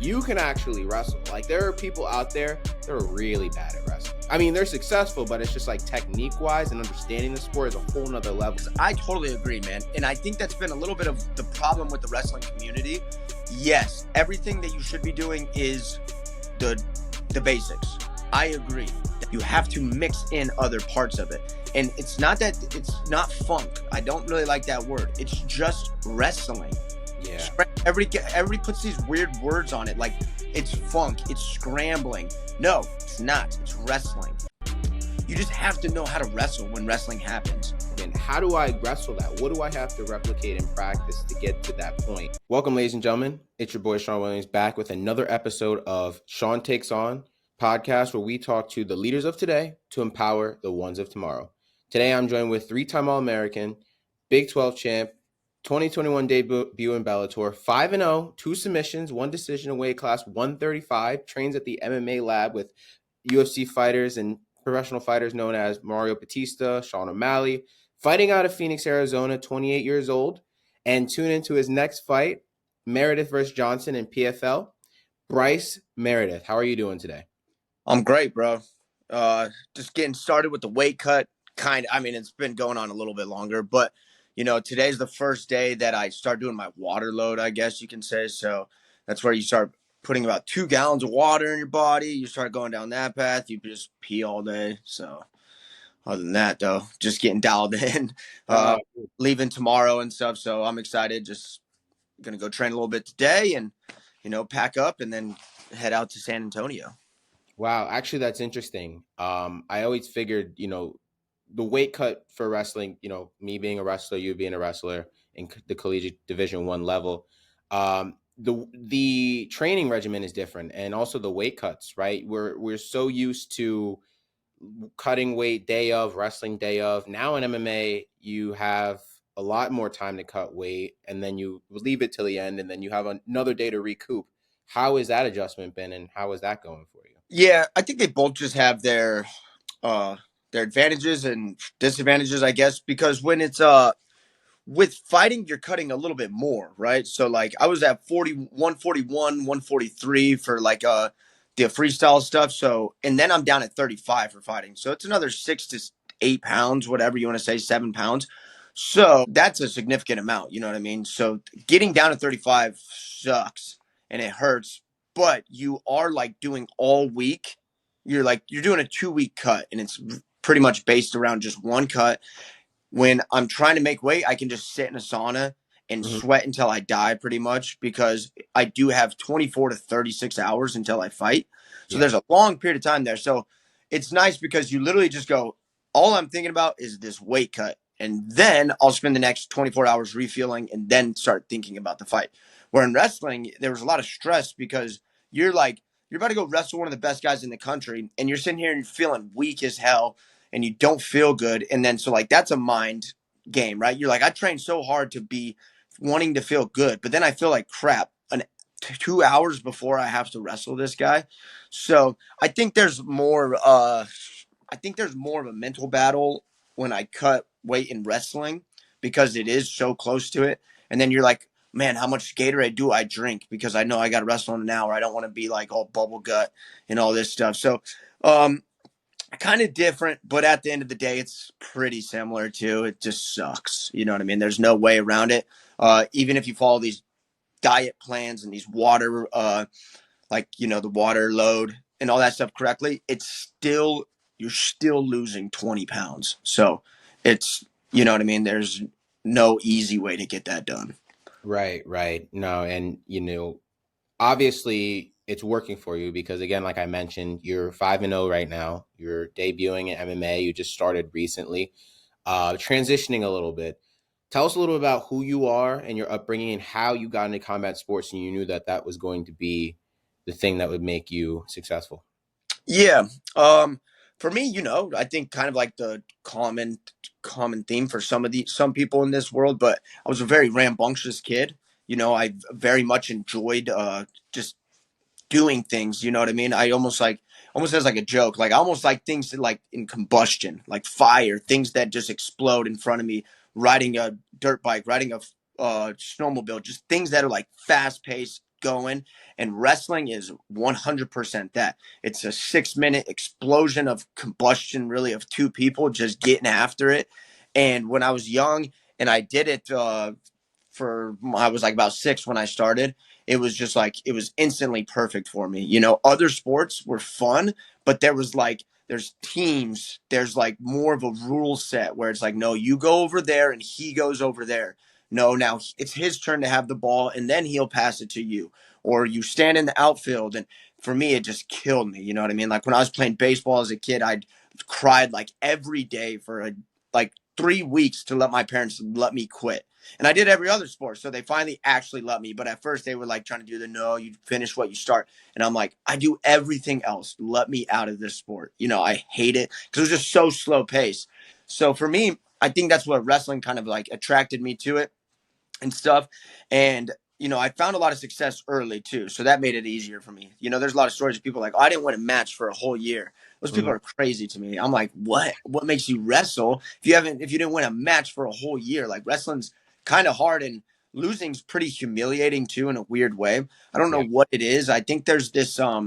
you can actually wrestle. Like, there are people out there that are really bad at wrestling. I mean, they're successful, but it's just like technique-wise and understanding the sport is a whole nother level. I totally agree, man. And I think that's been a little bit of the problem with the wrestling community. Yes, everything that you should be doing is the basics. I agree. You have to mix in other parts of it. And it's not funk. I don't really like that word. It's just wrestling. Yeah. Everybody puts these weird words on it, like it's funk, it's scrambling. No, it's not. It's wrestling. You just have to know how to wrestle when wrestling happens. And how do I wrestle that? What do I have to replicate in practice to get to that point? Welcome, ladies and gentlemen. It's your boy, Sean Williams, back with another episode of Sean Takes On, podcast where we talk to the leaders of today to empower the ones of tomorrow. Today, I'm joined with three-time All-American, Big 12 champ, 2021 debut in Bellator, 5-0, 2 submissions, 1 decision in weight class 135, trains at the MMA lab with UFC fighters and professional fighters known as Mario Batista, Sean O'Malley, fighting out of Phoenix, Arizona, 28 years old, and tune into his next fight, Meredith versus Johnson in PFL. Bryce Meredith, how are you doing today? I'm great, bro. Just getting started with the weight cut. It's been going on a little bit longer, but today's the first day that I start doing my water load, I guess you can say. So that's where you start putting about 2 gallons of water in your body. You start going down that path. You just pee all day. So other than that, though, just getting dialed in, leaving tomorrow and stuff. So I'm excited. Just going to go train a little bit today and, pack up and then head out to San Antonio. Wow. Actually, that's interesting. I always figured, the weight cut for wrestling, me being a wrestler, you being a wrestler in the collegiate Division I level, the training regimen is different, and also the weight cuts, right? We're so used to cutting weight day of, wrestling day of. Now in MMA, you have a lot more time to cut weight, and then you leave it till the end, and then you have another day to recoup. How has that adjustment been, and how is that going for you? Yeah, I think they both just have their advantages and disadvantages, I guess, because when it's with fighting, you're cutting a little bit more, right? So like I was at 141, 143 for like the freestyle stuff. So, and then I'm down at 35 for fighting. So it's another 6 to 8 pounds, whatever you want to say, 7 pounds. So that's a significant amount, you know what I mean? So getting down to 35 sucks and it hurts, but you are like doing all week. You're doing a 2-week cut, and it's pretty much based around just one cut. When I'm trying to make weight, I can just sit in a sauna and sweat until I die pretty much, because I do have 24 to 36 hours until I fight. So there's a long period of time there. So it's nice because you literally just go, all I'm thinking about is this weight cut. And then I'll spend the next 24 hours refueling and then start thinking about the fight. Where in wrestling, there was a lot of stress because you're about to go wrestle one of the best guys in the country, and you're sitting here and you're feeling weak as hell and you don't feel good. And then, so like, that's a mind game, right? You're like, I trained so hard to be wanting to feel good, but then I feel like crap 2 hours before I have to wrestle this guy. So I think there's more of a mental battle when I cut weight in wrestling, because it is so close to it. And then you're like, man, how much Gatorade do I drink? Because I know I got to wrestle in an hour. I don't want to be like all bubble gut and all this stuff. So, kind of different, but at the end of the day, it's pretty similar too. It just sucks. You know what I mean? There's no way around it. Even if you follow these diet plans and these water, the water load and all that stuff correctly, you're still losing 20 pounds. So it's, you know what I mean? There's no easy way to get that done. Right. No, and obviously it's working for you because, again, like I mentioned, you're 5-0 right now. You're debuting in MMA. You just started recently, transitioning a little bit. Tell us a little about who you are and your upbringing and how you got into combat sports and you knew that that was going to be the thing that would make you successful. Yeah. For me, I think kind of like the common theme for some people in this world, but I was a very rambunctious kid. I very much enjoyed just doing things, you know what I mean? I almost as like a joke, like I almost like things that, like in combustion, like fire, things that just explode in front of me, riding a dirt bike, riding a snowmobile, just things that are like fast paced, going. And wrestling is 100% that. It's a 6-minute explosion of combustion, really, of two people just getting after it. And when I was young and I did it I was like about 6 when I started. It was just like, it was instantly perfect for me. Other sports were fun, but there's teams, there's like more of a rule set where it's like, no, you go over there and he goes over there. No, now it's his turn to have the ball and then he'll pass it to you. Or you stand in the outfield. And for me, it just killed me. You know what I mean? Like when I was playing baseball as a kid, I'd cried like every day for like 3 weeks to let my parents let me quit. And I did every other sport. So they finally actually let me. But at first they were like trying to do no, you finish what you start. And I'm like, I do everything else. Let me out of this sport. I hate it because it was just so slow paced. So for me, I think that's what wrestling kind of like attracted me to it and stuff. And, I found a lot of success early too. So that made it easier for me. There's a lot of stories of people like, oh, I didn't win a match for a whole year. Those people are crazy to me. I'm like, what makes you wrestle if you didn't win a match for a whole year? Like wrestling's kind of hard and losing's pretty humiliating too in a weird way. I don't know what it is. I think there's this I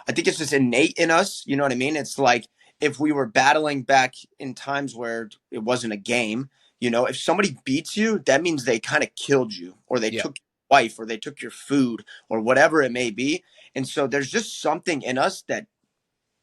think it's just innate in us. You know what I mean? It's like if we were battling back in times where it wasn't a game, if somebody beats you, that means they kind of killed you or they took your wife or they took your food or whatever it may be. And so there's just something in us that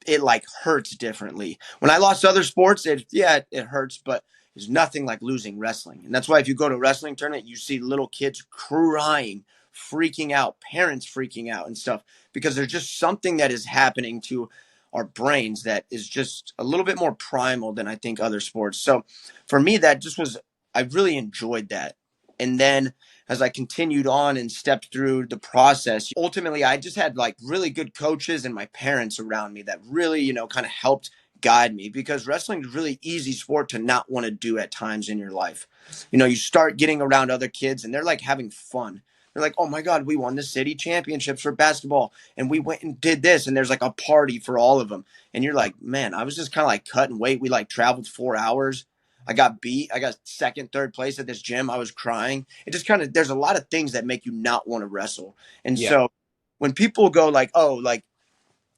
it like hurts differently. When I lost other sports, it hurts, but there's nothing like losing wrestling. And that's why if you go to a wrestling tournament, you see little kids crying, freaking out, parents freaking out and stuff, because there's just something that is happening to our brains that is just a little bit more primal than I think other sports. So for me, that just was, I really enjoyed that. And then as I continued on and stepped through the process, ultimately I just had like really good coaches and my parents around me that really, kind of helped guide me, because wrestling is a really easy sport to not want to do at times in your life. You start getting around other kids and they're like having fun. They're like, oh my God, we won the city championships for basketball and we went and did this. And there's like a party for all of them. And you're like, man, I was just kind of like cutting weight. We like traveled 4 hours. I got beat. I got second, third place at this gym. I was crying. It just kind of, there's a lot of things that make you not want to wrestle. And so when people go like, oh, like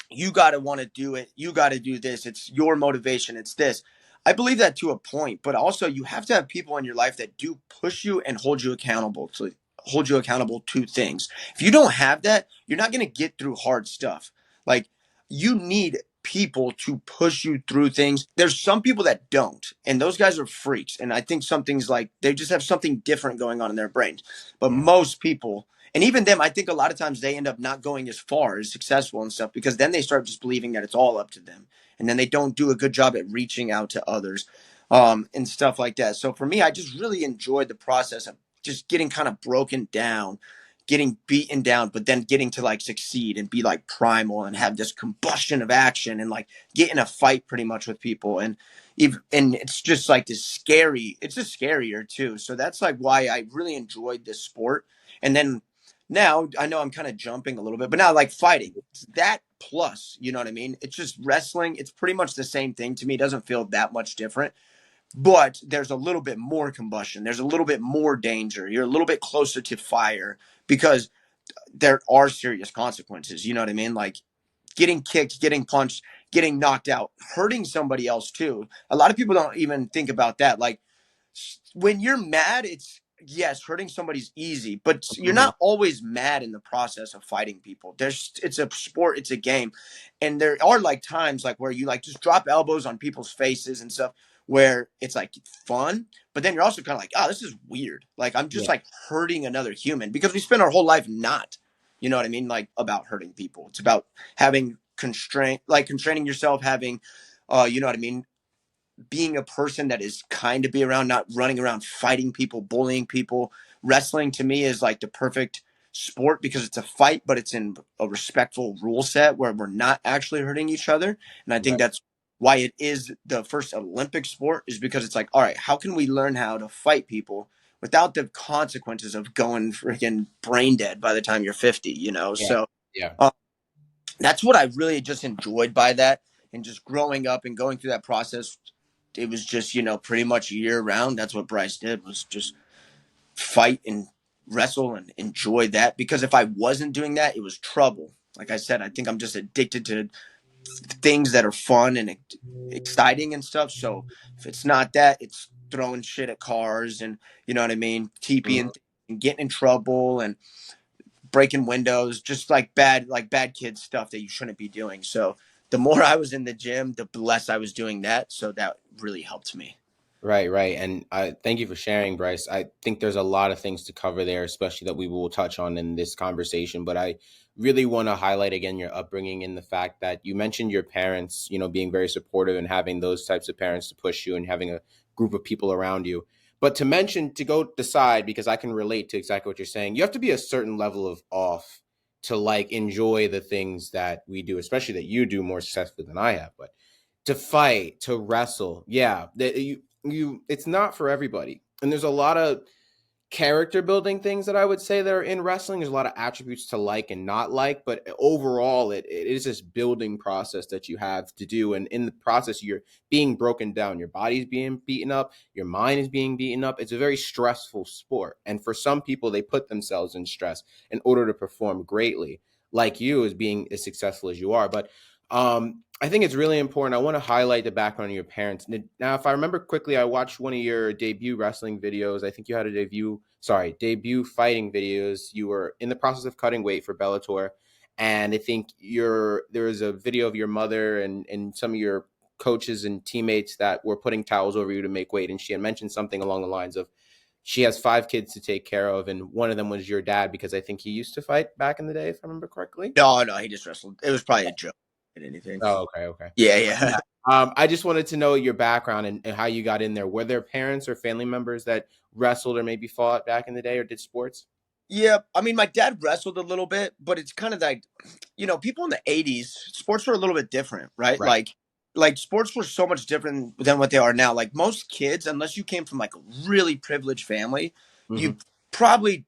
you got to want to do it, you got to do this, it's your motivation, it's this. I believe that to a point, but also you have to have people in your life that do push you and hold you accountable to things. If you don't have that, you're not going to get through hard stuff. Like you need people to push you through things. There's some people that don't, and those guys are freaks. And I think something's like they just have something different going on in their brains. But most people, and even them, I think a lot of times they end up not going as far as successful and stuff, because then they start just believing that it's all up to them. And then they don't do a good job at reaching out to others and stuff like that. So for me, I just really enjoyed the process of just getting kind of broken down, getting beaten down, but then getting to like succeed and be like primal and have this combustion of action and like get in a fight pretty much with people. And it's just like this scary, it's just scarier too. So that's like why I really enjoyed this sport. And then now I know I'm kind of jumping a little bit, but now like fighting, it's that plus, you know what I mean? It's just wrestling. It's pretty much the same thing to me. It doesn't feel that much different, but there's a little bit more combustion. There's a little bit more danger. You're a little bit closer to fire because there are serious consequences. You know what I mean? Like getting kicked, getting punched, getting knocked out, hurting somebody else too. A lot of people don't even think about that. Like when you're mad, yes, hurting somebody's easy, but you're not always mad in the process of fighting people. It's a sport, it's a game. And there are like times like where you like just drop elbows on people's faces and stuff where it's like fun, but then you're also kind of like, oh, this is weird. Like I'm just like hurting another human, because we spend our whole life not, you know what I mean? Like about hurting people. It's about having constraining yourself, having, you know what I mean? Being a person that is kind to be around, not running around fighting people, bullying people. Wrestling to me is like the perfect sport because it's a fight, but it's in a respectful rule set where we're not actually hurting each other. And I think that's why it is the first Olympic sport, is because it's like, all right, how can we learn how to fight people without the consequences of going freaking brain dead by the time you're 50, you know? So that's what I really just enjoyed by that. And just growing up and going through that process, it was just, pretty much year round. That's what Bryce did, was just fight and wrestle and enjoy that, because if I wasn't doing that, it was trouble. Like I said, I think I'm just addicted to things that are fun and exciting and stuff. So if it's not that, it's throwing shit at cars and, you know what I mean, TPing and getting in trouble and breaking windows, just like bad kid stuff that you shouldn't be doing. So the more I was in the gym, the less I was doing that. So that really helped me. Right, right. And I thank you for sharing, Bryce. I think there's a lot of things to cover there, especially that we will touch on in this conversation. But I really want to highlight again your upbringing and the fact that you mentioned your parents, being very supportive and having those types of parents to push you and having a group of people around you. But to go decide, because I can relate to exactly what you're saying, you have to be a certain level of off to like enjoy the things that we do, especially that you do more successfully than I have. But to fight, to wrestle, yeah, it's not for everybody. And there's a lot of character building things that I would say that are in wrestling. There's a lot of attributes to like and not like, but overall it is this building process that you have to do. And in the process, you're being broken down. Your body's being beaten up. Your mind is being beaten up. It's a very stressful sport. And for some people, they put themselves in stress in order to perform greatly, like you as being as successful as you are. But I think it's really important. I want to highlight the background of your parents. Now, if I remember quickly, I watched one of your debut wrestling videos. I think you had a debut fighting videos. You were in the process of cutting weight for Bellator. And I think there was a video of your mother and some of your coaches and teammates that were putting towels over you to make weight. And she had mentioned something along the lines of she has 5 kids to take care of. And one of them was your dad, because I think he used to fight back in the day, if I remember correctly. No, he just wrestled. It was probably a joke. Anything. Oh, okay, okay. Yeah, yeah. Yeah. I just wanted to know your background and how you got in there. Were there parents or family members that wrestled or maybe fought back in the day or did sports? Yeah, I mean, my dad wrestled a little bit, but it's kind of like, people in the '80s, sports were a little bit different, right? Right. Like sports were so much different than what they are now. Like most kids, unless you came from like a really privileged family, Hmm. you probably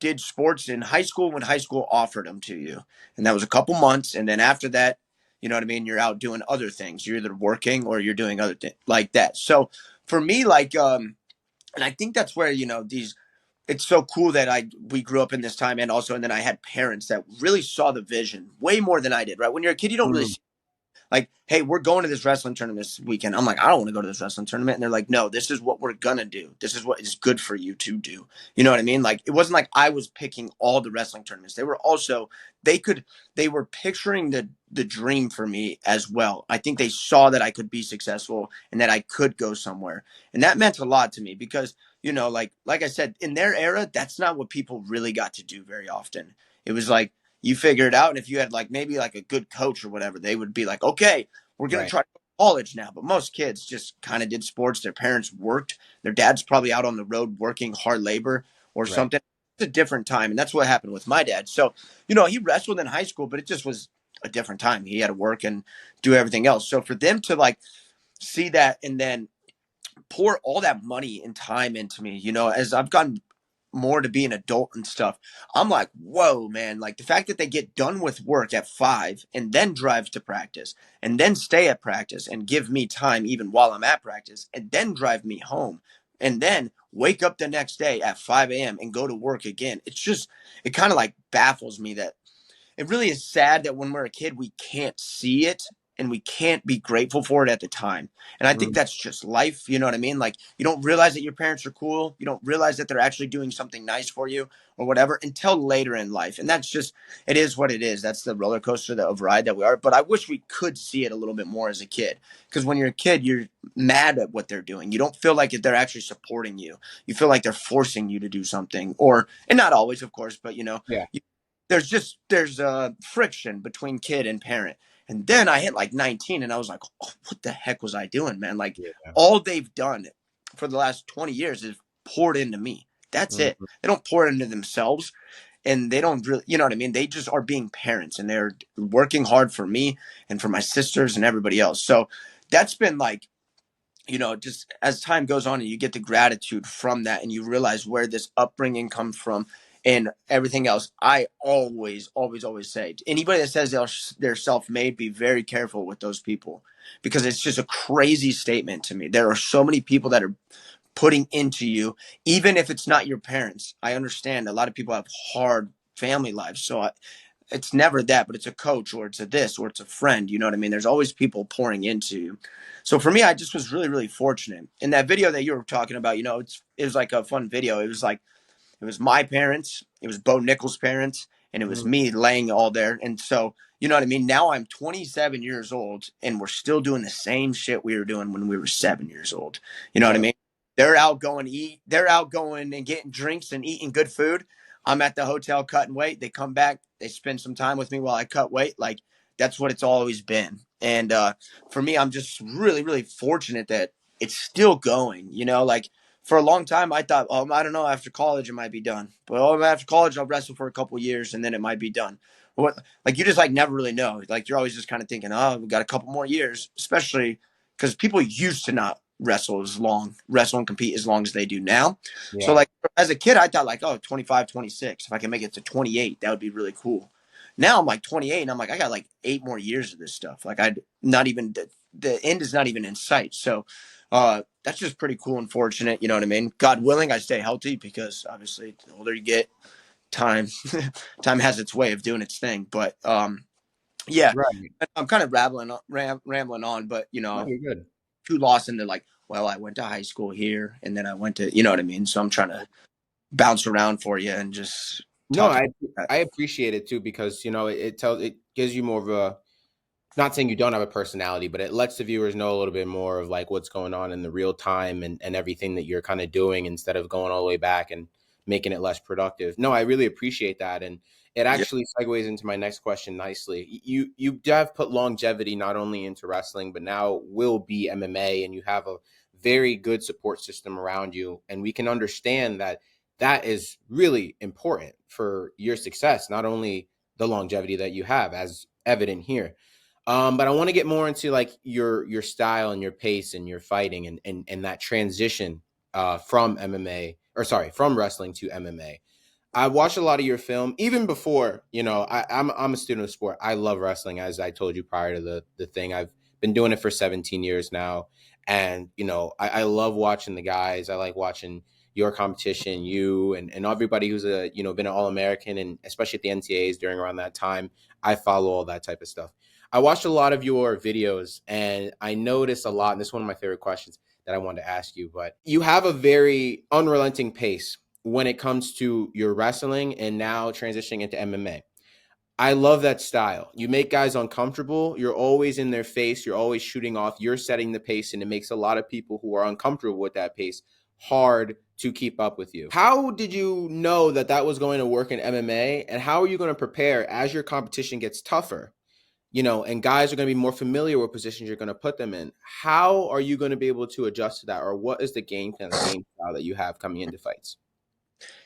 did sports in high school when high school offered them to you, and that was a couple months, and then after that, you know what I mean. You're out doing other things. You're either working or you're doing other things like that. So for me, and I think that's where these it's so cool that we grew up in this time, and then I had parents that really saw the vision way more than I did. Right, when you're a kid, you don't really Mm. see, like, hey, we're going to this wrestling tournament this weekend. I'm like, I don't want to go to this wrestling tournament. And they're like, no, this is what we're gonna do. This is what is good for you to do. You know what I mean? Like, it wasn't like I was picking all the wrestling tournaments. They could they were picturing the dream for me as well. I think they saw that I could be successful and that I could go somewhere. And that meant a lot to me because, like I said, in their era, that's not what people really got to do very often. It was like, you figure it out. And if you had like maybe like a good coach or whatever, they would be like, okay, we're going to Right. try to go to college now. But most kids just kind of did sports. Their parents worked. Their dad's probably out on the road working hard labor or Right. something. It's a different time. And that's what happened with my dad. So, he wrestled in high school, but it just was a different time. He had to work and do everything else. So for them to like see that and then pour all that money and time into me, as I've gotten more to be an adult and stuff, I'm like, whoa, man. Like the fact that they get done with work at 5 and then drive to practice and then stay at practice and give me time even while I'm at practice and then drive me home and then wake up the next day at 5 a.m. and go to work again. It kind of like baffles me that it really is sad that when we're a kid, we can't see it and we can't be grateful for it at the time. And I think Mm. that's just life. You know what I mean? Like you don't realize that your parents are cool. You don't realize that they're actually doing something nice for you or whatever until later in life. And it is what it is. That's the roller coaster of ride that we are. But I wish we could see it a little bit more as a kid. Because when you're a kid, you're mad at what they're doing. You don't feel like they're actually supporting you. You feel like they're forcing you to do something and not always, of course, but Yeah. there's a friction between kid and parent. And then I hit like 19 and I was like, oh, what the heck was I doing, man? Like Yeah. all they've done for the last 20 years is poured into me. That's it. Mhm. They don't pour it into themselves and they don't really, you know what I mean? They just are being parents and they're working hard for me and for my sisters and everybody else. So that's been like, just as time goes on and you get the gratitude from that and you realize where this upbringing comes from and everything else, I always, always, always say to anybody that says they're self-made, be very careful with those people because it's just a crazy statement to me. There are so many people that are putting into you, even if it's not your parents. I understand a lot of people have hard family lives. It's never that, but it's a coach or it's a this or it's a friend. You know what I mean? There's always people pouring into you. So for me, I just was really, really fortunate. In that video that you were talking about, it was like a fun video. It was my parents, it was Bo Nickel's parents, and it was Mhm. me laying all there. And so, you know what I mean? Now I'm 27 years old and we're still doing the same shit we were doing when we were 7 years old. You know what I Yep. mean? They're out going and getting drinks and eating good food. I'm at the hotel cutting weight. They come back, they spend some time with me while I cut weight. Like that's what it's always been. And for me, I'm just really, really fortunate that it's still going, like for a long time, I thought, oh, I don't know, after college, it might be done. But after college, I'll wrestle for a couple years and then it might be done. What, like, you just like never really know. Like, you're always just kind of thinking, oh, we got a couple more years, especially because people used to not wrestle and compete as long as they do now. So, Yeah. like, as a kid, I thought, like, oh, 25, 26. If I can make it to 28, that would be really cool. Now I'm like 28 and I'm like, I got like 8 more years of this stuff. Like, I'd not even, the end is not even in sight. So, that's just pretty cool and fortunate. You know what I mean? God willing, I stay healthy because obviously the older you get, time time has its way of doing its thing. But yeah, Right. I'm kind of rambling on, but No, you're good. too lost into like, well, I went to high school here and then I went to, you know what I mean? So I'm trying to bounce around for you and just No, talk I about that. I appreciate it too because it gives you more of a, not saying you don't have a personality, but it lets the viewers know a little bit more of like what's going on in the real time and everything that you're kind of doing instead of going all the way back and making it less productive. No, I really appreciate that. And it Yeah. actually segues into my next question nicely. You have put longevity not only into wrestling, but now will be MMA, and you have a very good support system around you. And we can understand that that is really important for your success, not only the longevity that you have, as evident here. But I want to get more into like your style and your pace and your fighting and that transition from MMA, or sorry, from wrestling to MMA. I watched a lot of your film even before, I'm a student of sport. I love wrestling, as I told you prior to the thing. I've been doing it for 17 years now. And, I love watching the guys. I like watching your competition, you and everybody who's been an All-American, and especially at the NCAAs during around that time. I follow all that type of stuff. I watched a lot of your videos and I noticed a lot, and this is one of my favorite questions that I wanted to ask you, but you have a very unrelenting pace when it comes to your wrestling and now transitioning into MMA. I love that style. You make guys uncomfortable. You're always in their face. You're always shooting off. You're setting the pace, and it makes a lot of people who are uncomfortable with that pace hard to keep up with you. How did you know that that was going to work in MMA, and how are you going to prepare as your competition gets tougher? And guys are going to be more familiar with positions you're going to put them in. How are you going to be able to adjust to that, or what is the game plan, the game style that you have coming into fights?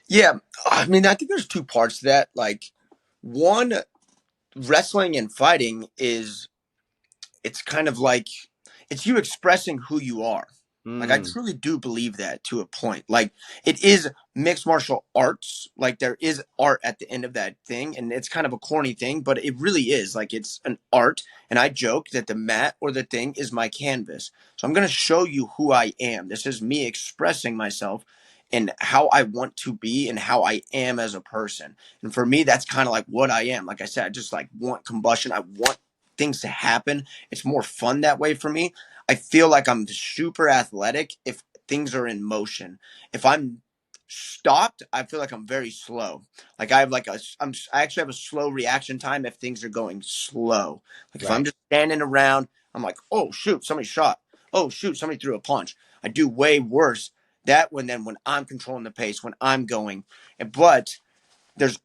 Yeah. I mean, I think there's two parts to that. Like, one, wrestling and fighting it's kind of like it's you expressing who you are. Like, I Mm, truly do believe that to a point. Like, it is mixed martial arts. Like, there is art at the end of that thing, and it's kind of a corny thing, but it really is. Like, it's an art, and I joke that the mat or the thing is my canvas. So I'm going to show you who I am. This is me expressing myself and how I want to be and how I am as a person. And for me, that's kind of like what I am. Like I said, I just like want combustion. I want things to happen. It's more fun that way for me. I feel like I'm super athletic if things are in motion. If I'm stopped, I feel like I'm very slow. Like I actually have a slow reaction time if things are going slow. Like if I'm right. just standing around, I'm like, oh shoot, somebody shot. Oh shoot, somebody threw a punch. I do way worse that when I'm controlling the pace, when I'm going. But there's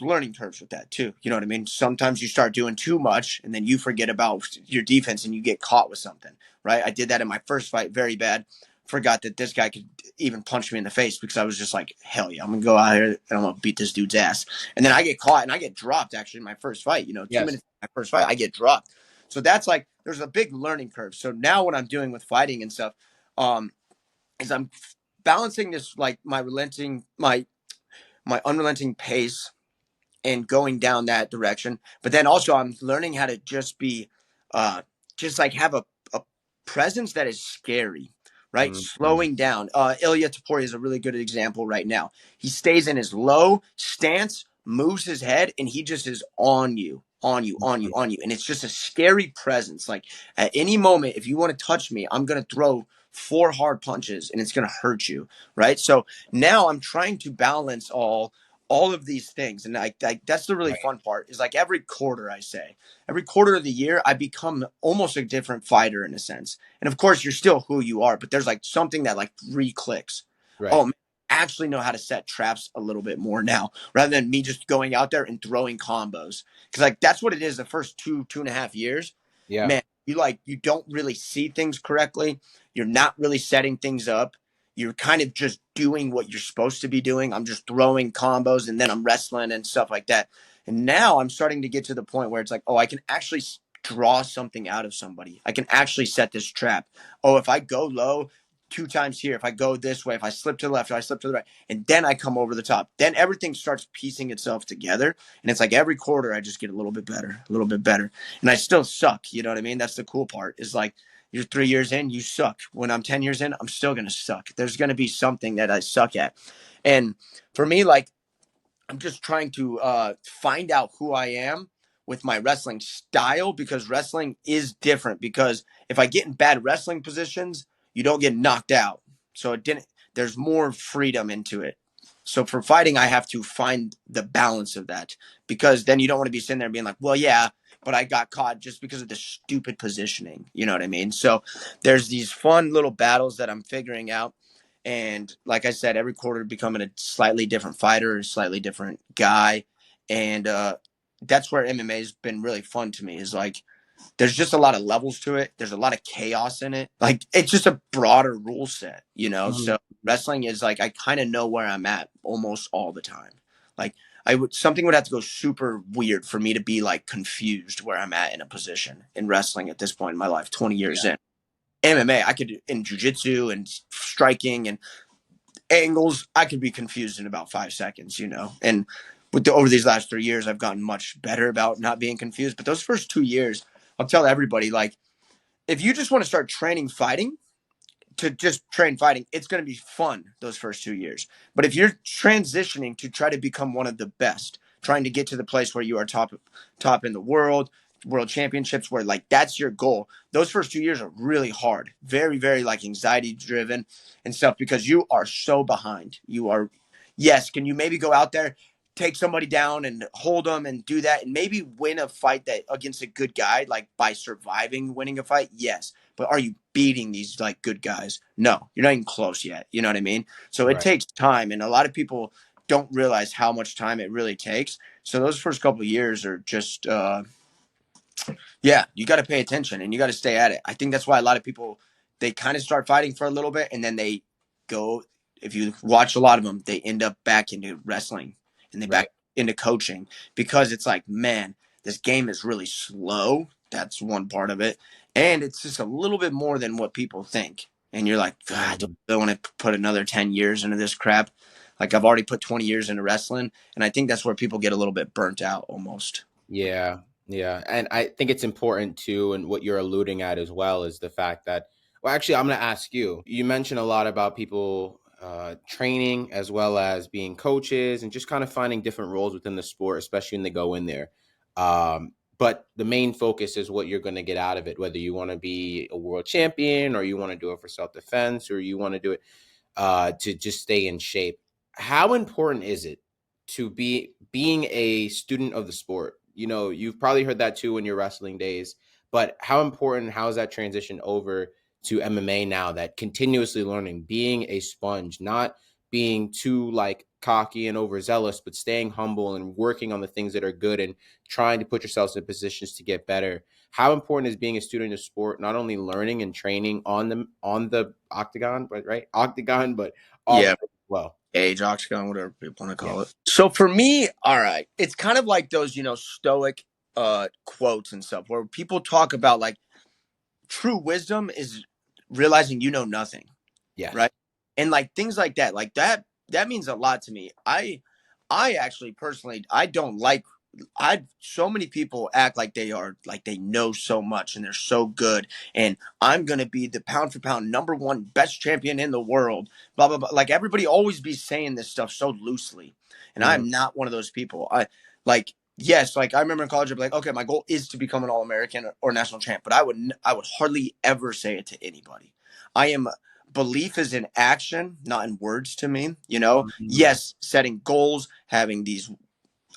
learning curves with that too. You know what I mean? Sometimes you start doing too much and then you forget about your defense and you get caught with something, right? I did that in my first fight very bad. Forgot that this guy could even punch me in the face because I was just like, hell yeah, I'm gonna go out here and I'm gonna beat this dude's ass. And then I get caught and I get dropped actually in my first fight. 2 minutes Yes. in my first fight, I get dropped. So that's like there's a big learning curve. So now what I'm doing with fighting and stuff, um, is I'm balancing this like my unrelenting pace and going down that direction. But then also I'm learning how to just be just like have a presence that is scary, right? Mm-hmm. Slowing down. Ilya Taporia is a really good example right now. He stays in his low stance, moves his head, and he just is on you, on you, on you, on you. And it's just a scary presence. Like at any moment, if you want to touch me, I'm going to throw 4 hard punches and it's going to hurt you, right? So now I'm trying to balance all of these things. And that's the really Right. fun part is like every quarter, I say, every quarter of the year, I become almost a different fighter in a sense. And of course, you're still who you are, but there's like something that like re-clicks. Oh, Right. man, I actually know how to set traps a little bit more now rather than me just going out there and throwing combos. Because like that's what it is the first 2.5 years. Yeah. Man, you don't really see things correctly. You're not really setting things up. You're kind of just doing what you're supposed to be doing. I'm just throwing combos and then I'm wrestling and stuff like that. And now I'm starting to get to the point where it's like, oh, I can actually draw something out of somebody. I can actually set this trap. Oh, if I go low 2 times here, if I go this way, if I slip to the left, if I slip to the right, and then I come over the top, then everything starts piecing itself together. And it's like every quarter I just get a little bit better, a little bit better. And I still suck. You know what I mean? That's the cool part is like, you're 3 years in, you suck. When I'm 10 years in, I'm still going to suck. There's going to be something that I suck at. And for me, like, I'm just trying to find out who I am with my wrestling style because wrestling is different. Because if I get in bad wrestling positions, you don't get knocked out. So it didn't. There's more freedom into it. So for fighting, I have to find the balance of that because then you don't want to be sitting there being like, well, yeah, but I got caught just because of the stupid positioning. You know what I mean? So there's these fun little battles that I'm figuring out. And like I said, every quarter becoming a slightly different fighter, a slightly different guy. And that's where MMA has been really fun to me is like, there's just a lot of levels to it. There's a lot of chaos in it. Like it's just a broader rule set, you know? Mhm. So wrestling is like, I kind of know where I'm at almost all the time. Like something would have to go super weird for me to be like confused where I'm at in a position in wrestling at this point in my life, 20 years in. MMA, I could in jujitsu and striking and angles, I could be confused in about 5 seconds, you know. And over these last 3 years, I've gotten much better about not being confused. But those first 2 years, I'll tell everybody, like, if you just want to start training fighting, to just train fighting, it's going to be fun those first 2 years. But if you're transitioning to try to become one of the best, trying to get to the place where you are top in the world championships, where like that's your goal, those first 2 years are really hard, very, very like anxiety driven and stuff because you are so behind. You are, yes, can you maybe go out there, take somebody down and hold them and do that and maybe win a fight that against a good guy, like by surviving winning a fight? Yes. But are you beating these like good guys? No, you're not even close yet. You know what I mean? So it Right. takes time, and a lot of people don't realize how much time it really takes. So those first couple of years are just, yeah, you got to pay attention and you got to stay at it. I think that's why a lot of people they kind of start fighting for a little bit and then they go. If you watch a lot of them, they end up back into wrestling and they Right. back into coaching because it's like, man, this game is really slow. That's one part of it, and it's just a little bit more than what people think. And you're like, God, I Mhm. don't want to put another 10 years into this crap. Like I've already put 20 years into wrestling, and I think that's where people get a little bit burnt out almost. Yeah, yeah. And I think it's important too, and what you're alluding at as well is the fact that, well, actually, I'm going to ask you. You mentioned a lot about people training as well as being coaches and just kind of finding different roles within the sport, especially when they go in there. But the main focus is what you're going to get out of it, whether you want to be a world champion or you want to do it for self defense or you want to do it to just stay in shape. How important is it to being a student of the sport? You know, you've probably heard that too in your wrestling days, but how important, how is that transition over to MMA now, that continuously learning, being a sponge, not being too like cocky and overzealous, but staying humble and working on the things that are good and trying to put yourselves in positions to get better? How important is being a student of sport, not only learning and training on the octagon, but right octagon, but off Yeah, as well? age, octagon, whatever people want to Yeah. call it. So for me, all right, it's kind of like those, stoic quotes and stuff where people talk about like true wisdom is realizing you know nothing, Yes. right? And like things like that means a lot to me. I actually personally I don't like so many people act like they know so much and they're so good, and I'm gonna be the pound for pound #1 best champion in the world, blah blah blah. Like everybody always be saying this stuff so loosely, and Mhm. I'm not one of those people. I like yes, like I remember in college I'd be like, okay, my goal is to become an All-American or national champ, but I would hardly ever say it to anybody. I am Belief is in action, not in words to me. Mhm. Yes, setting goals, having these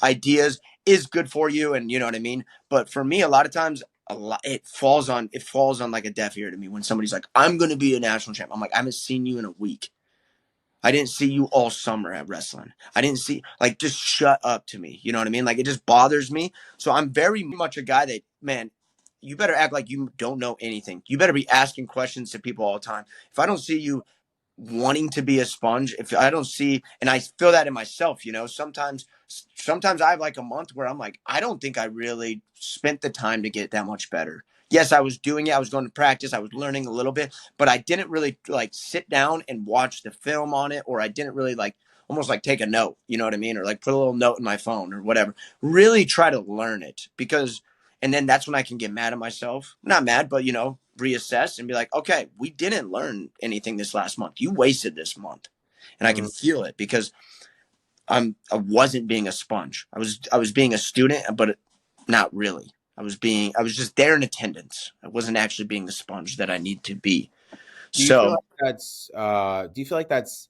ideas is good for you, and you know what I mean. But for me, a lot of times, it falls on like a deaf ear to me when somebody's like, "I'm going to be a national champ." I'm like, "I haven't seen you in a week. I didn't see you all summer at wrestling. I didn't see like just shut up to me." You know what I mean? Like it just bothers me. So I'm very much a guy that, man, you better act like you don't know anything. You better be asking questions to people all the time. If I don't see you wanting to be a sponge, if I don't see, and I feel that in myself, sometimes I have like a month where I'm like, I don't think I really spent the time to get that much better. Yes, I was doing it, I was going to practice, I was learning a little bit, but I didn't really like sit down and watch the film on it, or I didn't really like almost like take a note, you know what I mean, or like put a little note in my phone or whatever, really try to learn it. Because and then that's when I can get mad at myself. Not mad, but reassess and be like, okay, we didn't learn anything this last month. You wasted this month. And I can Mhm. feel it because I wasn't being a sponge. I was being a student, but not really. I was just there in attendance. I wasn't actually being the sponge that I need to be. Do you feel So like that's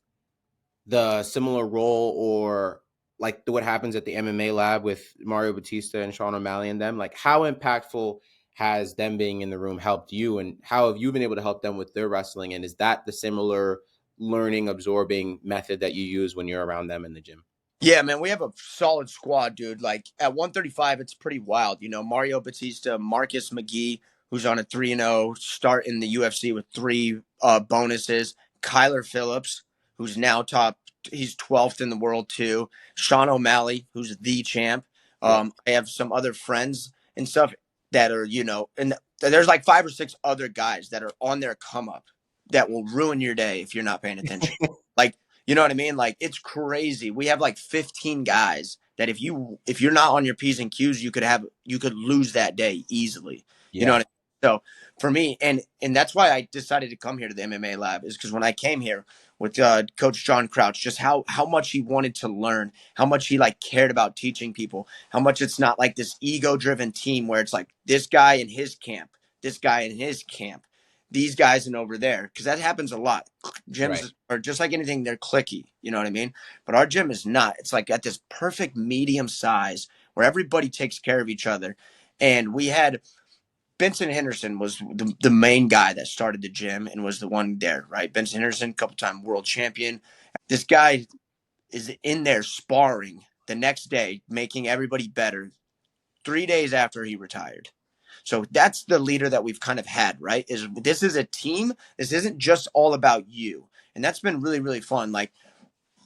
the similar role, or like what happens at the MMA lab with Mario Batista and Sean O'Malley and them? Like, how impactful has them being in the room helped you, and how have you been able to help them with their wrestling? And is that the similar learning, absorbing method that you use when you're around them in the gym? yeah, man, we have a solid squad, dude. Like at 135, it's pretty wild. Mario Batista, Marcus McGee, who's on a 3-0 start in the UFC with three bonuses. Kyler Phillips, who's now he's 12th in the world too. Sean O'Malley, who's the champ. Yeah. I have some other friends and stuff that are, and there's like 5 or 6 other guys that are on their come up that will ruin your day if you're not paying attention. Like, you know what I mean? Like it's crazy. We have like 15 guys that if you're not on your P's and Q's, you could lose that day easily. You know what Yeah. I mean? So for me, and that's why I decided to come here to the MMA lab, is because when I came here with Coach John Crouch, just how much he wanted to learn, how much he like cared about teaching people, how much it's not like this ego driven team where it's like this guy in his camp, this guy in his camp, these guys and over there, because that happens a lot. Right. Gyms are just like anything, they're clicky, you know what I mean? But our gym is not. It's like at this perfect medium size where everybody takes care of each other. And we had Benson Henderson was the main guy that started the gym and was the one there, right? Benson Henderson, couple time world champion. This guy is in there sparring the next day, making everybody better 3 days after he retired. So that's the leader that we've kind of had, right? This is a team. This isn't just all about you. And that's been really, really fun. Like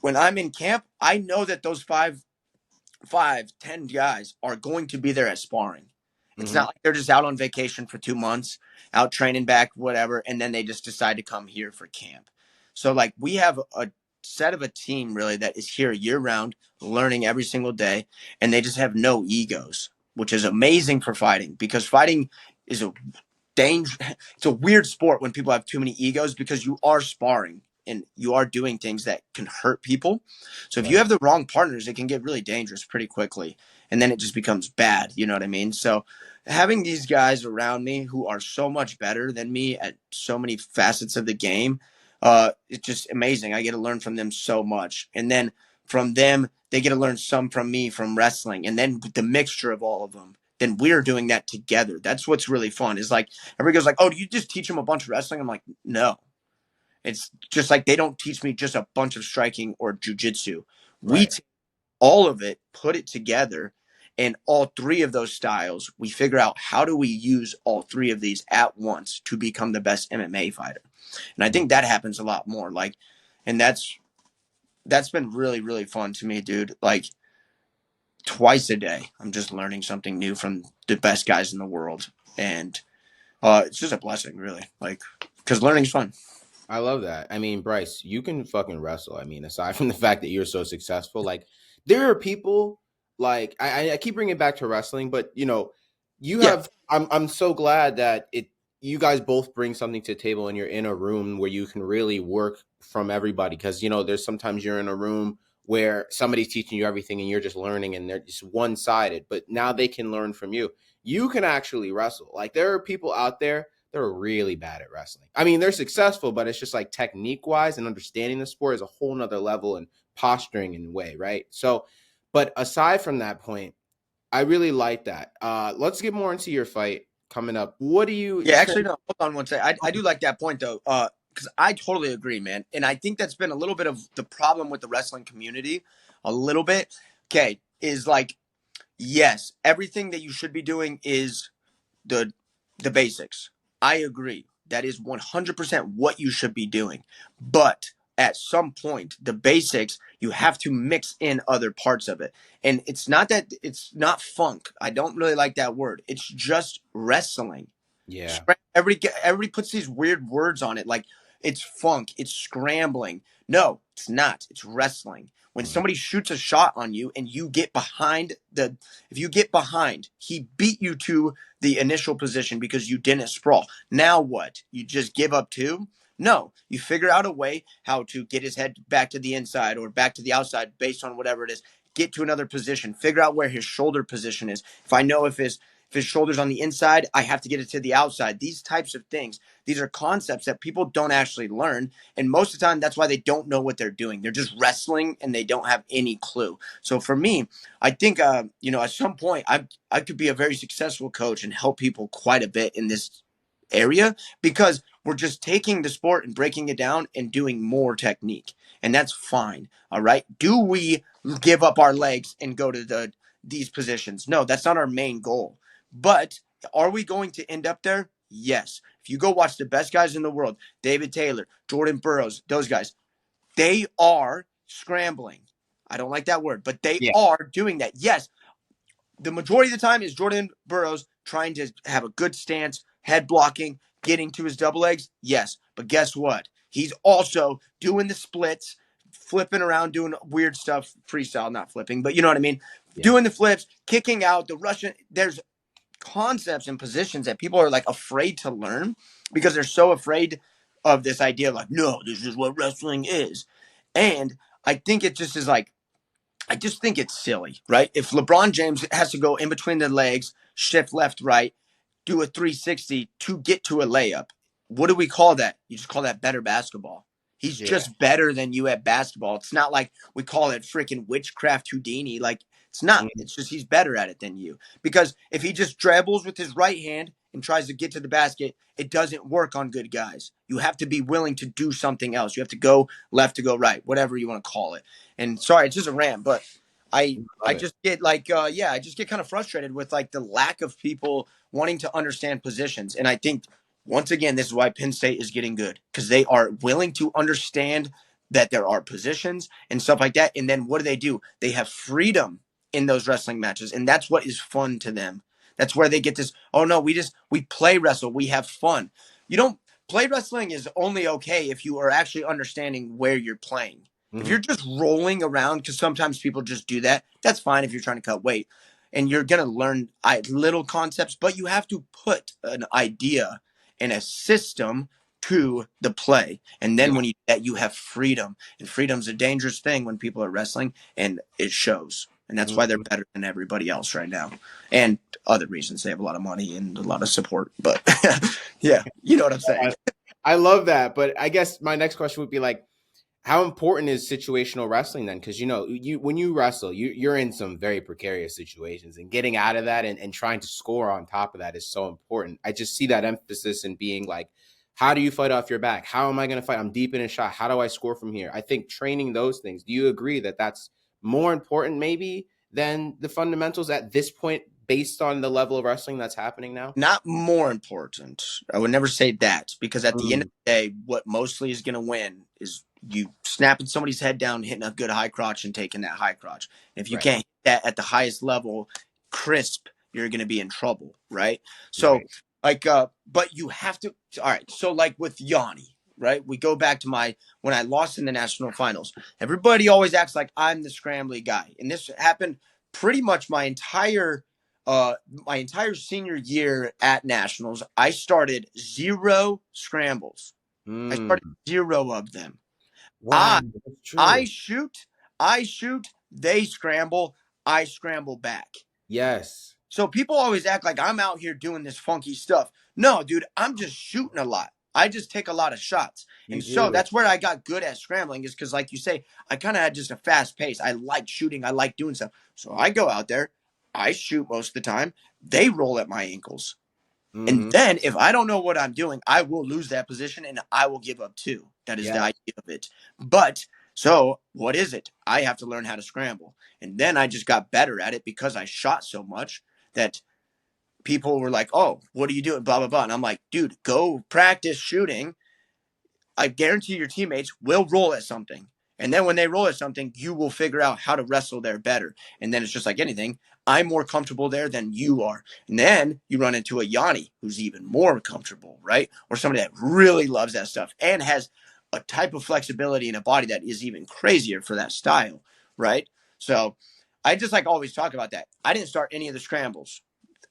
when I'm in camp, I know that those 10 guys are going to be there at sparring. It's Hmm. not like they're just out on vacation for 2 months, out training back, whatever, and then they just decide to come here for camp. So like we have a set of a team really that is here year round, learning every single day, and they just have no egos, which is amazing for fighting, because fighting is a danger. It's a weird sport when people have too many egos, because you are sparring and you are doing things that can hurt people. So if you Right. have the wrong partners, it can get really dangerous pretty quickly, and then it just becomes bad. You know what I mean? So having these guys around me who are so much better than me at so many facets of the game, it's just amazing. I get to learn from them so much, and then from them they get to learn some from me from wrestling, and then the mixture of all of them, then we're doing that together. That's what's really fun. Is like everybody goes like, "Oh, do you just teach them a bunch of wrestling?" I'm like, "No, it's just like they don't teach me just a bunch of striking or jujitsu. We Right. take all of it, put it together, and all three of those styles, we figure out how do we use all three of these at once to become the best MMA fighter." And I Mhm. think that happens a lot more. Like, and that's been really, really fun to me, dude. Like twice a day, I'm just learning something new from the best guys in the world, and it's just a blessing, really. Like, because learning's fun. I love that. I mean, Bryce, you can fucking wrestle. I mean, aside from the fact that you're so successful, like there are people. like I keep bringing it back to wrestling, but you know, you Yeah. have. I'm so glad that you guys both bring something to the table and you're in a room where you can really work from everybody, because you know there's sometimes you're in a room where somebody's teaching you everything and you're just learning and they're just one-sided, but now they can learn from you. You can actually wrestle. Like there are people out there that are really bad at wrestling. I mean, they're successful, but it's just like technique wise and understanding the sport is a whole nother level, and posturing in a way, right? So but aside from that point, I really like that. Let's get more into your fight coming up. What do you Yeah, actually, no, hold on one second. I do like that point, though, because I totally agree, man. And I think that's been a little bit of the problem with the wrestling community, a little bit. Okay, is like, yes, everything that you should be doing is the the basics. I agree. That is 100% what you should be doing. But at some point, the basics, you have to mix in other parts of it. And it's not that it's not funk. I don't really like that word. It's just wrestling. Yeah. Everybody puts these weird words on it, like it's funk, it's scrambling. No, it's not. It's wrestling. When Mhm. somebody shoots a shot on you and you get behind the, if you get behind, he beat you to the initial position because you didn't sprawl. Now what? You just give up too? No, you figure out a way how to get his head back to the inside or back to the outside based on whatever it is. Get to another position. Figure out where his shoulder position is. If I know if his shoulder's on the inside, I have to get it to the outside. These types of things. These are concepts that people don't actually learn. And most of the time, that's why they don't know what they're doing. They're just wrestling and they don't have any clue. So for me, I think, at some point, I could be a very successful coach and help people quite a bit in this area because we're just taking the sport and breaking it down and doing more technique. And that's fine. All right. Do we give up our legs and go to these positions? No, that's not our main goal. But are we going to end up there? Yes. If you go watch the best guys in the world, David Taylor, Jordan Burroughs, those guys, they are scrambling. I don't like that word, but they Yeah. are doing that. Yes, the majority of the time is Jordan Burroughs trying to have a good stance, head blocking, getting to his double legs. Yes, but guess what? He's also doing the splits, flipping around, doing weird stuff, freestyle, not flipping, but you know what I mean? Yeah. Doing the flips, kicking out, the Russian. There's concepts and positions that people are like afraid to learn because they're so afraid of this idea like, no, this is what wrestling is. And I think it just is like, I just think it's silly, right? If LeBron James has to go in between the legs, shift left, right, do a 360 to get to a layup, what do we call that? You just call that better basketball. He's Yeah. just better than you at basketball. It's not like we call it freaking witchcraft Houdini. Like, it's not. Mhm. It's just he's better at it than you. Because if he just dribbles with his right hand and tries to get to the basket, it doesn't work on good guys. You have to be willing to do something else. You have to go left to go right, whatever you want to call it. And sorry, it's just a rant, but I Love it. just get like I just get kind of frustrated with like the lack of people wanting to understand positions. And I think once again, this is why Penn State is getting good because they are willing to understand that there are positions and stuff like that. And then what do? They have freedom in those wrestling matches, and that's what is fun to them. That's where they get this. Oh no, we play wrestle. We have fun. You don't play wrestling is only okay if you are actually understanding where you're playing. If Mhm. you're just rolling around, because sometimes people just do that, that's fine if you're trying to cut weight and you're going to learn little concepts, but you have to put an idea and a system to the play. And then Yeah. when you do that, you have freedom. And freedom's a dangerous thing when people are wrestling, and it shows. And that's why they're Mhm. better than everybody else right now. And other reasons they have a lot of money and a lot of support. But yeah, you know what I'm saying. I love that, but I guess my next question would be like, how important is situational wrestling then? Because you know, you when you wrestle, you're in some very precarious situations, and getting out of that and trying to score on top of that is so important. I just see that emphasis in being like, how do you fight off your back? How am I going to fight? I'm deep in a shot. How do I score from here? I think training those things. Do you agree that that's more important maybe than the fundamentals at this point, based on the level of wrestling that's happening now? Not more important. I would never say that because at the end of Mm, the day, what mostly is going to win is you snapping somebody's head down, hitting a good high crotch, and taking that high crotch. If you right, can't hit that at the highest level, crisp, you're going to be in trouble, right? So, right. but you have to. All right. So, like with Yanni, right? We go back to when I lost in the national finals. Everybody always acts like I'm the scrambly guy, and this happened pretty much my entire senior year at nationals, I started 0 scrambles. I started Mm. 0 of them. Wow, I that's I true. shoot, I shoot, they scramble, I scramble back. Yes, So people always act like I'm out here doing this funky stuff. No, dude, I'm just shooting a lot. I just take a lot of shots. you And so do. that's where I got good at scrambling, is because, like you say, I kind of had just a fast pace. I like shooting. I like doing stuff. So I go out there, I shoot most of the time. They roll at my ankles. And Hmm. then if I don't know what I'm doing, I will lose that position and I will give up too. That is the Yes. idea of it. But so what is it? I have to learn how to scramble. And then I just got better at it because I shot so much that people were like, "Oh, what are you doing?" Blah blah blah. And I'm like, "Dude, go practice shooting. I guarantee your teammates will roll at something. And then when they roll at something, you will figure out how to wrestle there better. And then it's just like anything. I'm more comfortable there than you are. And then you run into a Yanni who's even more comfortable, right? Or somebody that really loves that stuff and has a type of flexibility in a body that is even crazier for that style, right? So I just like always talk about that. I didn't start any of the scrambles.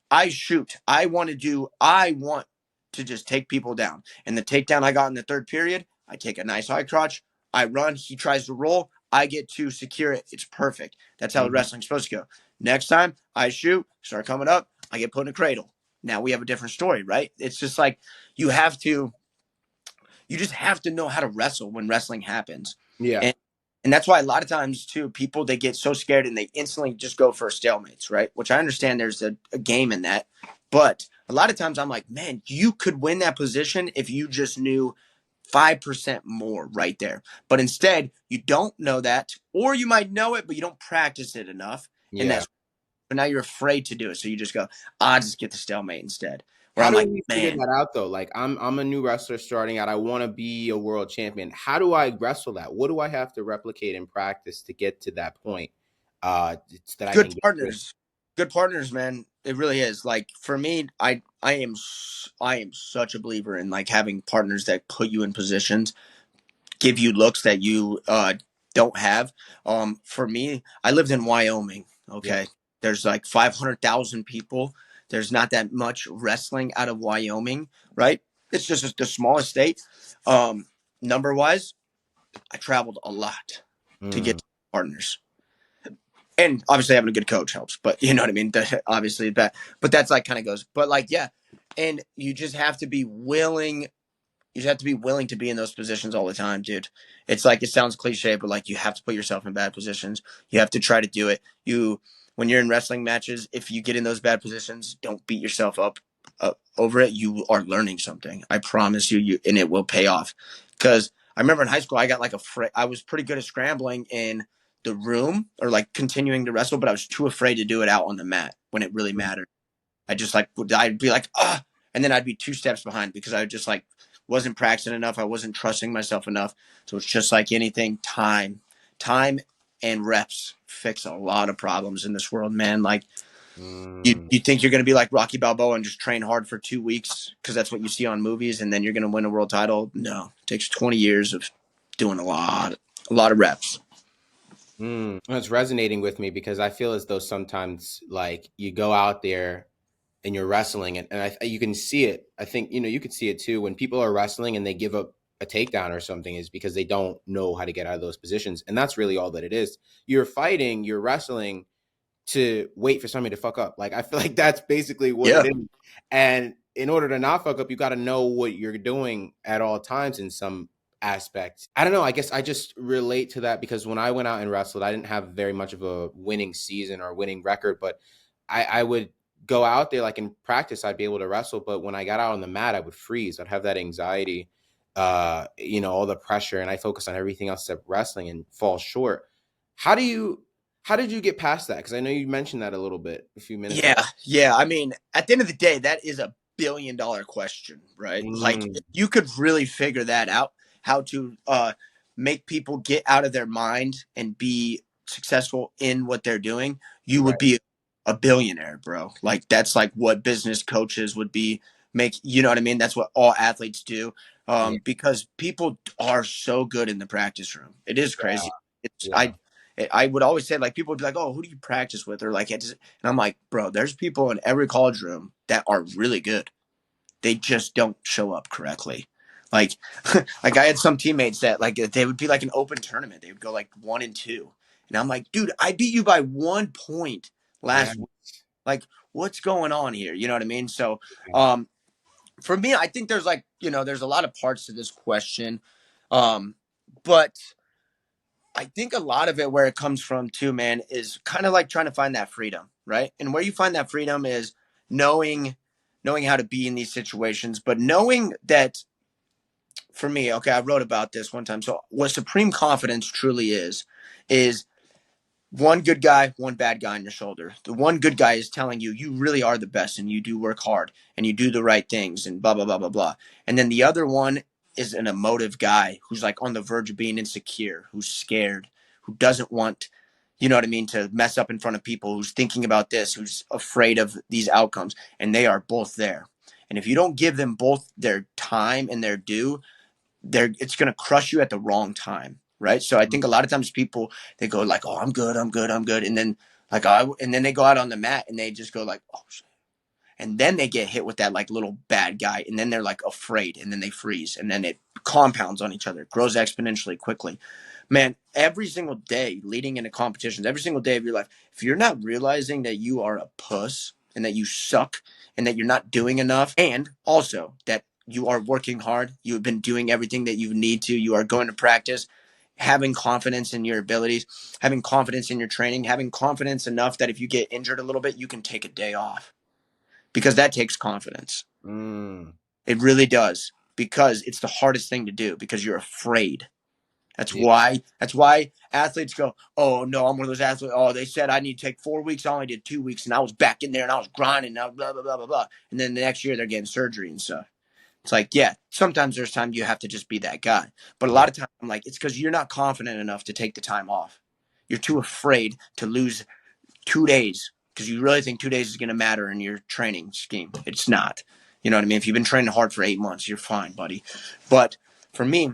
I shoot. I want to just take people down. And the takedown I got in the third period, I take a nice high crotch. I run. He tries to roll. I get to secure it. It's perfect. That's how Mhm. wrestling's supposed to go. Next time I shoot, start coming up, I get put in a cradle. Now we have a different story, right? It's just like you have to you just have to know how to wrestle when wrestling happens. Yeah. And that's why a lot of times too, people they get so scared and they instantly just go for stalemates, right? Which I understand there's a game in that. But a lot of times I'm like, man, you could win that position if you just knew 5% more right there. But instead, you don't know that, or you might know it, but you don't practice it enough. And Yeah. that's but now you're afraid to do it. So you just go, I'll just get the stalemate instead. Where How I'm do like, we figure man, that out though? Like I'm a new wrestler starting out. I want to be a world champion. How do I wrestle that? What do I have to replicate in practice to get to that point? That I good can get good. partners. Good partners, man. It really is. Like for me, I am such a believer in like having partners that put you in positions, give you looks that you don't have. For me, I lived in Wyoming. Yeah. Okay, there's like 500,000 people. There's not that much wrestling out of Wyoming, right? It's just the smallest state. Number wise, I traveled a lot to get Mm. to partners, and obviously having a good coach helps. But you know what I mean. Obviously, that. But that's like kind of goes. But like, yeah, and you just have to be willing you just have to be willing to be in those positions all the time, dude. It's like it sounds cliche, but like you have to put yourself in bad positions. You have to try to do it. When you're in wrestling matches, if you get in those bad positions, don't beat yourself up over it. You are learning something. I promise you, and it will pay off. Because I remember in high school, I got like I was pretty good at scrambling in the room or like continuing to wrestle, but I was too afraid to do it out on the mat when it really mattered. I'd be like, and then I'd be 2 steps behind because I just like wasn't practicing enough. I wasn't trusting myself enough. So it's just like anything, time and reps fix a lot of problems in this world, man. Like Mm. you think you're going to be like Rocky Balboa and just train hard for 2 weeks because that's what you see on movies, and then you're going to win a world title. No, it takes 20 years of doing a lot of reps. Mm. It's resonating with me because I feel as though sometimes like you go out there and you're wrestling and you can see it. I think, you could see it too when people are wrestling and they give up a takedown or something is because they don't know how to get out of those positions. And that's really all that it is. You're fighting, you're wrestling to wait for somebody to fuck up. Like, I feel like that's basically what it Yeah. is. And in order to not fuck up, you got to know what you're doing at all times in some aspect. I don't know. I guess I just relate to that because when I went out and wrestled, I didn't have very much of a winning season or winning record, but I would go out there like in practice, I'd be able to wrestle. But when I got out on the mat, I would freeze. I'd have that anxiety, all the pressure, and I focus on everything else except wrestling and fall short. How do you how did you get past that? Because I know you mentioned that a little bit a few minutes ago. Yeah. I mean, at the end of the day, that is a $1 billion question, right? Like, if Mm, you could really figure that out, how to make people get out of their mind and be successful in what they're doing, you would right. be a billionaire, bro. Like, that's like what business coaches would be. You know what I mean? That's what all athletes do. Yeah. Because people are so good in the practice room. It is Yeah. crazy. It's Yeah. I would always say, like, people would be like, "Oh, who do you practice with?" Or like, and I'm like, bro, there's people in every college room that are really good. They just don't show up correctly. Like, like I had some teammates that like they would be like an open tournament. They would go like 1-2, and I'm like, dude, I beat you by 1 point Yeah. last week. Like, what's going on here? You know what I mean? So, Yeah. for me, I think there's like, there's a lot of parts to this question. But I think a lot of it where it comes from too, man, is kind of like trying to find that freedom, right? And where you find that freedom is knowing knowing how to be in these situations, but knowing that for me, okay, I wrote about this one time. So what supreme confidence truly is one good guy, one bad guy on your shoulder. The one good guy is telling you you really are the best and you do work hard and you do the right things and blah blah blah blah blah. And then the other one is an emotive guy who's like on the verge of being insecure, who's scared, who doesn't want, you know what I mean, to mess up in front of people, who's thinking about this, who's afraid of these outcomes, and they are both there. And if you don't give them both their time and their due, it's going to crush you at the wrong time, right? So I think a lot of times people, they go like, "Oh, I'm good, I'm good, I'm good," and then and then they go out on the mat and they just go like, "Oh shit." And then they get hit with that like little bad guy, and then they're like afraid, and then they freeze, and then it compounds on each other, it grows exponentially quickly. Man, every single day leading into competitions, every single day of your life, if you're not realizing that you are a puss and that you suck and that you're not doing enough, and also that you are working hard, you've been doing everything that you need to, you are going to practice, having confidence in your abilities, having confidence in your training, having confidence enough that if you get injured a little bit, you can take a day off, because that takes confidence. Mm. It really does, because it's the hardest thing to do, because you're afraid. That's Yeah. why. That's why athletes go, "Oh no, I'm one of those athletes. Oh, they said I need to take 4 weeks. I only did 2 weeks, and I was back in there and I was grinding. And I was blah blah blah blah blah." And then the next year they're getting surgery and stuff. It's like, yeah, sometimes there's time you have to just be that guy. But a Yeah. lot of times I'm like, it's because you're not confident enough to take the time off. You're too afraid to lose 2 days because you really think 2 days is going to matter in your training scheme. It's not. You know what I mean? If you've been training hard for 8 months, you're fine, buddy. But for me,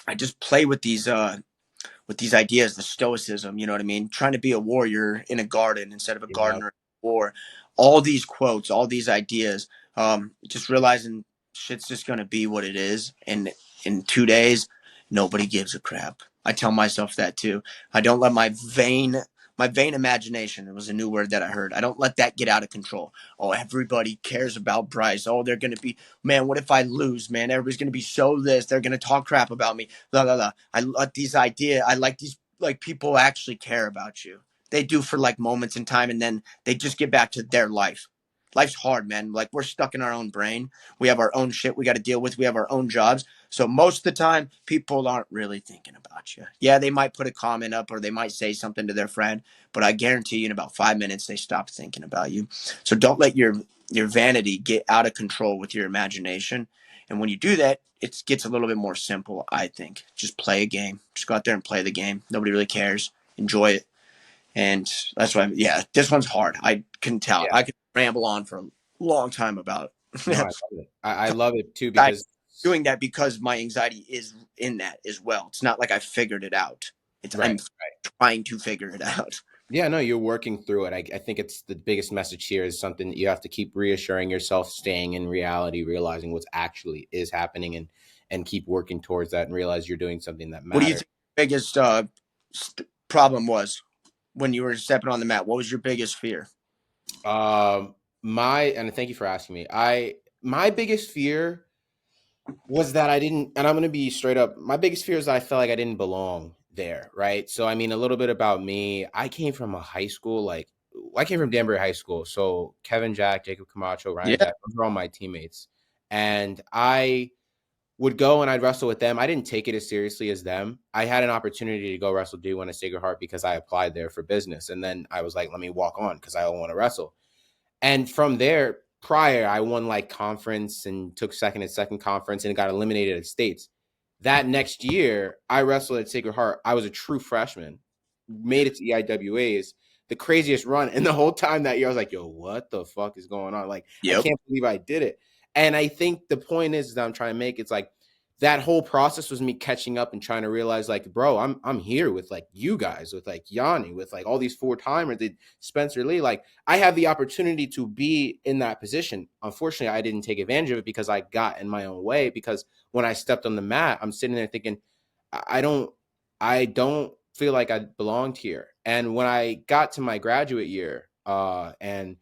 I just play with these ideas, the stoicism, you know what I mean? Trying to be a warrior in a garden instead of a Yeah. gardener in war. All these quotes, all these ideas, just realizing shit's just going to be what it is. And in 2 days, nobody gives a crap. I tell myself that too. I don't let my vain imagination, it was a new word that I heard. I don't let that get out of control. Oh, everybody cares about Bryce. Oh, they're going to be, man, what if I lose, man? Everybody's going to be so this. They're going to talk crap about me. La, la, la. I like these, like, people actually care about you. They do for like moments in time, and then they just get back to their life. Life's hard, man. Like, we're stuck in our own brain. We have our own shit we got to deal with. We have our own jobs. So most of the time, people aren't really thinking about you. Yeah, they might put a comment up or they might say something to their friend, but I guarantee you in about 5 minutes, they stop thinking about you. So don't let your vanity get out of control with your imagination. And when you do that, it gets a little bit more simple, I think. Just play a game. Just go out there and play the game. Nobody really cares. Enjoy it. And that's why, yeah, this one's hard. I can tell. Yeah. I could ramble on for a long time about No, I it. love it. I love it too I'm because doing that because my anxiety is in that as well. It's not like I figured it out. I'm right. trying to figure it out. Yeah, no, you're working through it. I think it's the biggest message here is something that you have to keep reassuring yourself, staying in reality, realizing what's actually is happening, and keep working towards that, and realize you're doing something that What do you matters. think the biggest problem was when you were stepping on the mat? What was your biggest fear? My and thank you for asking me. My biggest fear was that I didn't, and I'm gonna be straight up. My biggest fear is that I felt like I didn't belong there, right? So I mean, a little bit about me. I came from a high school, like I came from Danbury High School. So Kevin Jack, Jacob Camacho, Ryan Yeah. Jack, those were all my teammates, and I would go and I'd wrestle with them. I didn't take it as seriously as them. I had an opportunity to go wrestle D-1 at Sacred Heart because I applied there for business, and then I was like, let me walk on because I don't want to wrestle. And from there, prior, I won like conference and took second at second conference and got eliminated at states. That next year, I wrestled at Sacred Heart. I was a true freshman, made it to EIWAs, the craziest run. And the whole time that year, I was like, yo, what the fuck is going on? Like, I Yep. can't believe I did it. And I think the point is that I'm trying to make, it's like, that whole process was me catching up and trying to realize, like, bro, I'm here with like you guys, with like Yanni, with like all these 4-timers, did Spencer Lee. Like, I have the opportunity to be in that position. Unfortunately, I didn't take advantage of it because I got in my own way. Because when I stepped on the mat, I'm sitting there thinking, I don't I don't feel like I belonged here. And when I got to my graduate year, and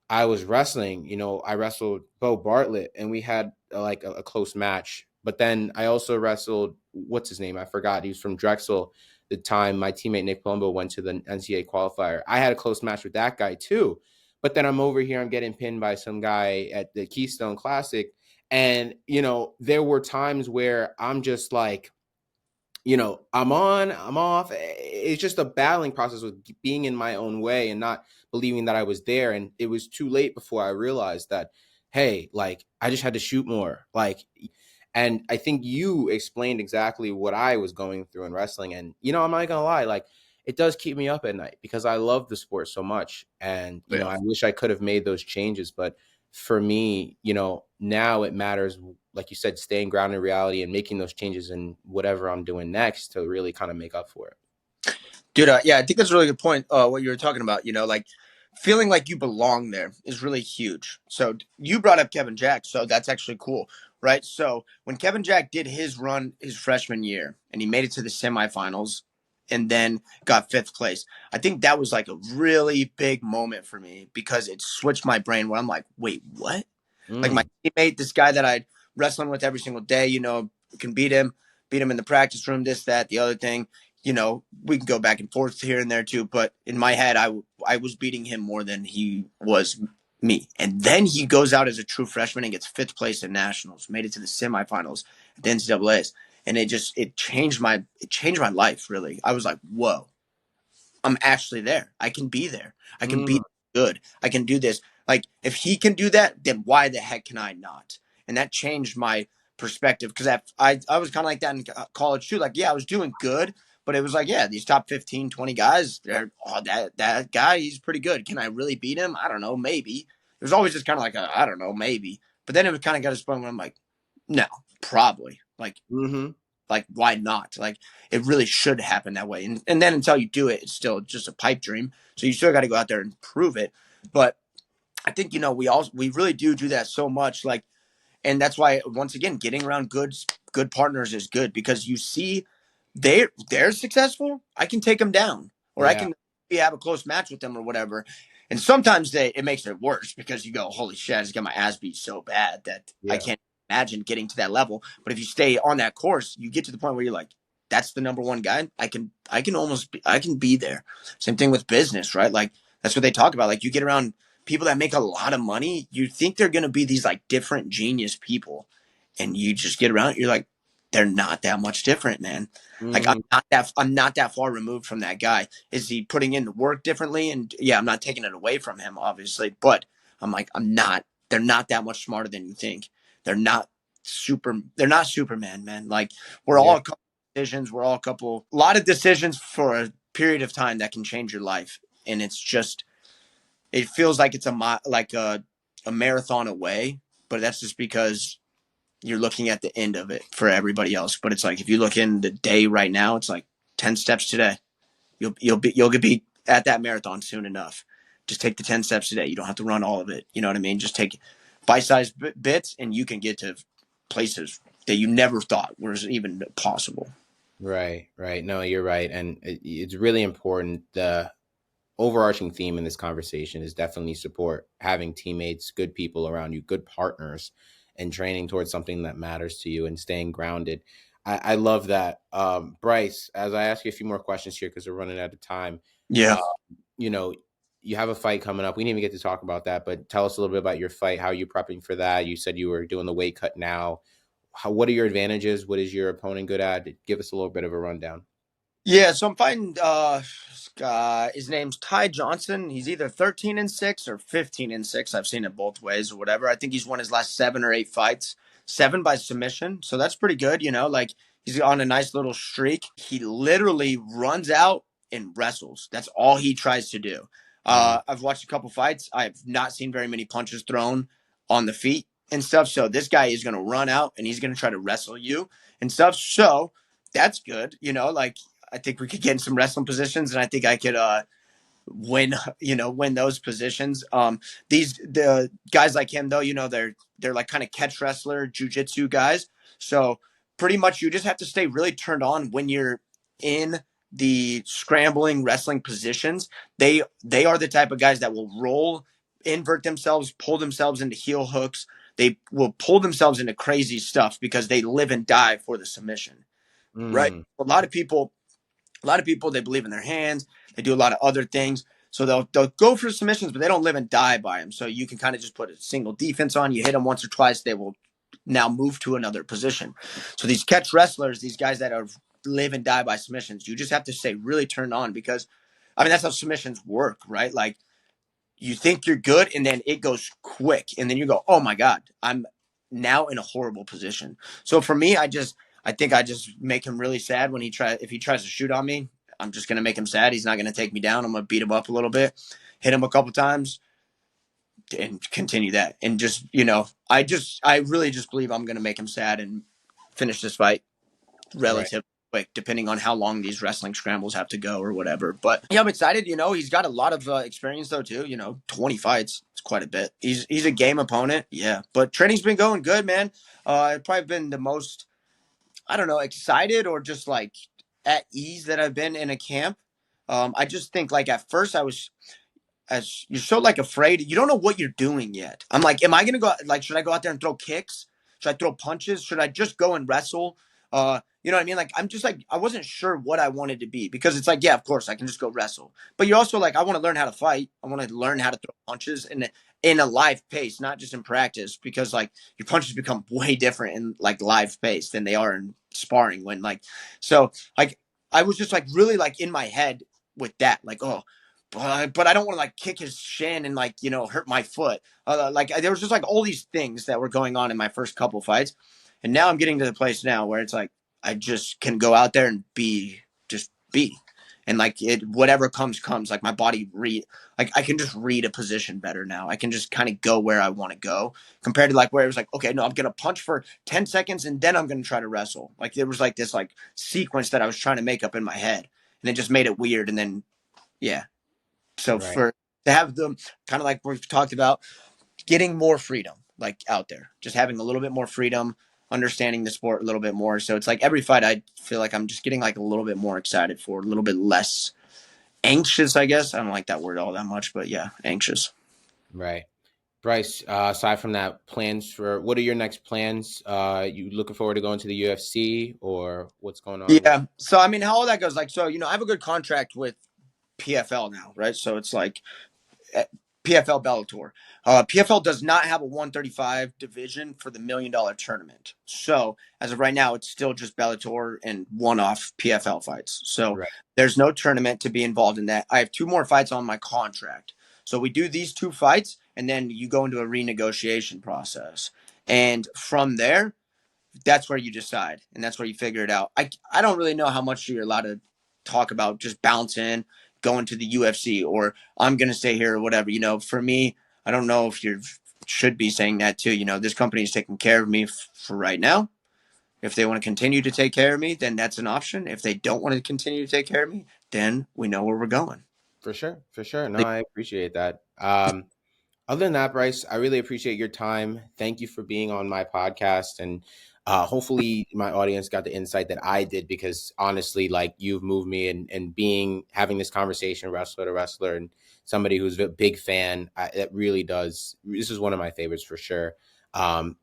I was wrestling, I wrestled Bo Bartlett and we had like a close match. But then I also wrestled, what's his name? I forgot. He was from Drexel. The time my teammate Nick Palumbo went to the NCAA qualifier, I had a close match with that guy too. But then I'm over here, I'm getting pinned by some guy at the Keystone Classic. And, there were times where I'm just like, I'm on, I'm off. It's just a battling process with being in my own way and not believing that I was there. And it was too late before I realized that, hey, like, I just had to shoot more. Like, and I think you explained exactly what I was going through in wrestling. And, I'm not gonna lie, like, it does keep me up at night because I love the sport so much. And, Yeah. I wish I could have made those changes. But for me, now it matters, like you said, staying grounded in reality and making those changes in whatever I'm doing next to really kind of make up for it. Dude, yeah, I think that's a really good point. What you were talking about, like feeling like you belong there is really huge. So you brought up Kevin Jack, so that's actually cool, right? So when Kevin Jack did his run his freshman year and he made it to the semifinals and then got 5th place, I think that was like a really big moment for me because it switched my brain where I'm like, wait, what? Like my teammate, this guy that I'd wrestling with every single day, can beat him in the practice room, this, that, the other thing. We can go back and forth here and there too, but in my head, I was beating him more than he was me. And then he goes out as a true freshman and gets 5th place in nationals, made it to the semifinals at the NCAA's. And it changed my life, really. I was like, whoa, I'm actually there. I can be there. I can be good. I can do this. Like, if he can do that, then why the heck can I not? And that changed my perspective because I was kind of like that in college too. Like, yeah, I was doing good, but it was like, yeah, these top 15, 20 guys, that guy, he's pretty good. Can I really beat him? I don't know, maybe. It was always just kind of like, I don't know, maybe. But then it was kind of got to this point where I'm like, no, probably. Like, why not? Like, it really should happen that way. And then until you do it, it's still just a pipe dream. So you still got to go out there and prove it. But I think, we really do that so much. Like, and that's why, once again, getting around good partners is good because you see they're successful. I can take them down or I Yeah. can have a close match with them or whatever. And sometimes it makes it worse because you go, holy shit, I just got my ass beat so bad that I Yeah. can't imagine getting to that level. But if you stay on that course, you get to the point where you're like, that's the number one guy. I can be there. Same thing with business, right? Like, that's what they talk about. Like, you get around people that make a lot of money, you think they're going to be these like different genius people. And you just get around it, you're like, they're not that much different, man. Like, I'm not that far removed from that guy. Is he putting in the work differently? And yeah, I'm not taking it away from him, obviously, but I'm like, they're not that much smarter than you think. They're not Superman, man. Like, we're all Yeah. a couple decisions. We're all a lot of decisions for a period of time that can change your life. And it feels like it's a marathon away, but that's just because you're looking at the end of it for everybody else. But it's like, if you look in the day right now, it's like 10 steps today. You'll be at that marathon soon enough. Just take the 10 steps today. You don't have to run all of it. You know what I mean? Just take bite-sized bits and you can get to places that you never thought was even possible. Right. No, you're right. And it's really important. The overarching theme in this conversation is definitely support, having teammates, good people around you, good partners, and training towards something that matters to you and staying grounded. I love that. Bryce, as I ask you a few more questions here, because we're running out of time, Yeah. uh, you know, you have a fight coming up. We didn't even get to talk about that, but tell us a little bit about your fight. How are you prepping for that? You said you were doing the weight cut now. What are your advantages? What is your opponent good at? Give us a little bit of a rundown. Yeah, so I'm fighting his name's Ty Johnson. He's either 13-6 or 15-6. I've seen it both ways or whatever. I think he's won his last 7 or 8 fights, 7 by submission. So that's pretty good, like, he's on a nice little streak. He literally runs out and wrestles. That's all he tries to do. I've watched a couple fights. I've not seen very many punches thrown on the feet. and stuff. So this guy is going to run out and he's going to try to wrestle you and stuff. So that's good. Like I think we could get in some wrestling positions, and I think I could win those positions. The guys like him though, they're like kind of catch wrestler, jujitsu guys. So pretty much you just have to stay really turned on when you're in the scrambling wrestling positions. They are the type of guys that will roll, invert themselves, pull themselves into heel hooks. They will pull themselves into crazy stuff because they live and die for the submission. Right? Mm, A lot of people, they believe in their hands. They do a lot of other things. So they'll go for submissions, but they don't live and die by them. So you can kind of just put a single defense on. You hit them once or twice, they will now move to another position. So these catch wrestlers, these guys that are live and die by submissions, you just have to stay really turned on because, I mean, that's how submissions work, right? Like you think you're good and then it goes quick. And then you go, oh my God, I'm now in a horrible position. So for me, I think I just make him really sad when if he tries to shoot on me. I'm just going to make him sad. He's not going to take me down. I'm going to beat him up a little bit, hit him a couple times, and continue that. And just, I really just believe I'm going to make him sad and finish this fight right. relatively quick, depending on how long these wrestling scrambles have to go or whatever. But yeah, I'm excited. He's got a lot of experience though too. 20 fights. It's quite a bit. He's a game opponent. Yeah, but training's been going good, man. I've probably been the most, I don't know, excited or just like at ease that I've been in a camp. I just think like at first I was, as you're so like afraid, you don't know what you're doing yet. I'm like, am I gonna go, like, should I go out there and throw kicks? Should I throw punches? Should I just go and wrestle? You know what I mean? Like, I'm just like, I wasn't sure what I wanted to be because it's like, yeah, of course I can just go wrestle, but you're also like, I want to learn how to fight. I want to learn how to throw punches in a live pace, not just in practice, because like your punches become way different in like live pace than they are in sparring when like, so like, I was just like really like in my head with that, like, oh, but I don't want to like kick his shin and like hurt my foot. Like there was just like all these things that were going on in my first couple fights, and now I'm getting to the place now where it's like I just can go out there and just be, and like it whatever comes. Like my body like I can just read a position better now. I can just kind of go where I want to go compared to like where it was like, okay, no, I'm gonna punch for 10 seconds and then I'm gonna try to wrestle. Like there was like this like sequence that I was trying to make up in my head, and it just made it weird. And then yeah. So Right. to have them kind of like we've talked about, getting more freedom, like out there, just having a little bit more freedom, understanding the sport a little bit more. So it's like every fight, I feel like I'm just getting like a little bit more excited for, a little bit less anxious, I guess. I don't like that word all that much, but yeah, anxious. Right. Bryce, aside from that, what are your next plans? You looking forward to going to the UFC or what's going on? Yeah. So I mean, how all that goes, like, so I have a good contract with PFL now, right? So it's like PFL Bellator. PFL does not have a 135 division for the $1 million tournament. So as of right now, it's still just Bellator and one-off PFL fights. So Right. there's no tournament to be involved in that. I have 2 more fights on my contract. So we do these 2 fights, and then you go into a renegotiation process. And from there, that's where you decide, and that's where you figure it out. I don't really know how much you're allowed to talk about just bouncing, going to the UFC, or I'm going to stay here or whatever. For me, I don't know if you should be saying that too. This company is taking care of me for right now. If they want to continue to take care of me, then that's an option. If they don't want to continue to take care of me, then we know where we're going. For sure. For sure. No, I appreciate that. Other than that, Bryce, I really appreciate your time. Thank you for being on my podcast. And hopefully my audience got the insight that I did, because honestly, like, you've moved me, and having this conversation, wrestler to wrestler, and somebody who's a big fan, it really does. This is one of my favorites for sure. Um,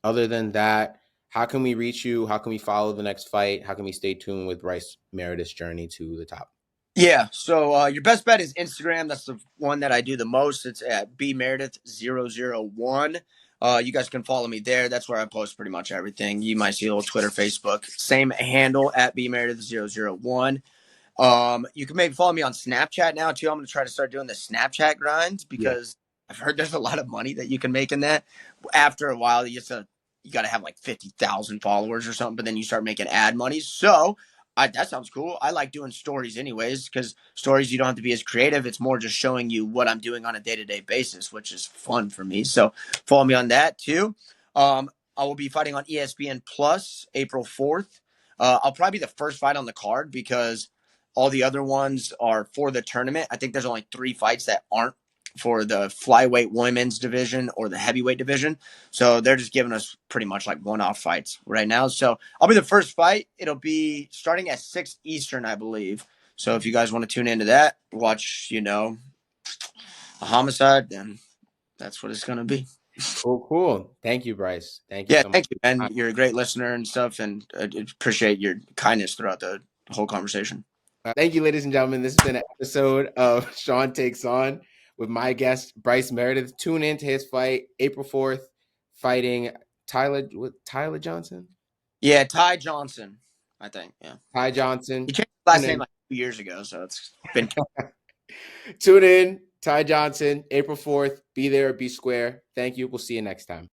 Other than that, how can we reach you? How can we follow the next fight? How can we stay tuned with Bryce Meredith's journey to the top? Yeah, so your best bet is Instagram. That's the one that I do the most. It's at bmeredith001. You guys can follow me there. That's where I post pretty much everything. You might see a little Twitter, Facebook. Same handle at bmeredith001. You can maybe follow me on Snapchat now too. I'm going to try to start doing the Snapchat grinds Yeah, because I've heard there's a lot of money that you can make in that. After a while, you got to have like 50,000 followers or something, but then you start making ad money. So That sounds cool. I like doing stories anyways, because stories you don't have to be as creative. It's more just showing you what I'm doing on a day-to-day basis, which is fun for me. So follow me on that too. I will be fighting on ESPN Plus April 4th. I'll probably be the first fight on the card because all the other ones are for the tournament. I think there's only 3 fights that aren't for the flyweight women's division or the heavyweight division. So they're just giving us pretty much like one-off fights right now. So I'll be the first fight. It'll be starting at 6 Eastern, I believe. So if you guys want to tune into that, watch, a homicide, then that's what it's going to be. Cool. Thank you, Bryce. Thank you Yeah, so much. thank you, man. You're a great listener and stuff, and I appreciate your kindness throughout the whole conversation. Thank you, ladies and gentlemen. This has been an episode of Sean Takes On with my guest, Bryce Meredith. Tune in to his fight April 4th, fighting Tyler Johnson? Yeah, Ty Johnson, I think. Yeah. Ty Johnson. He changed his last name like 2 years ago, so it's been. Tune in, Ty Johnson, April 4th. Be there or be square. Thank you. We'll see you next time.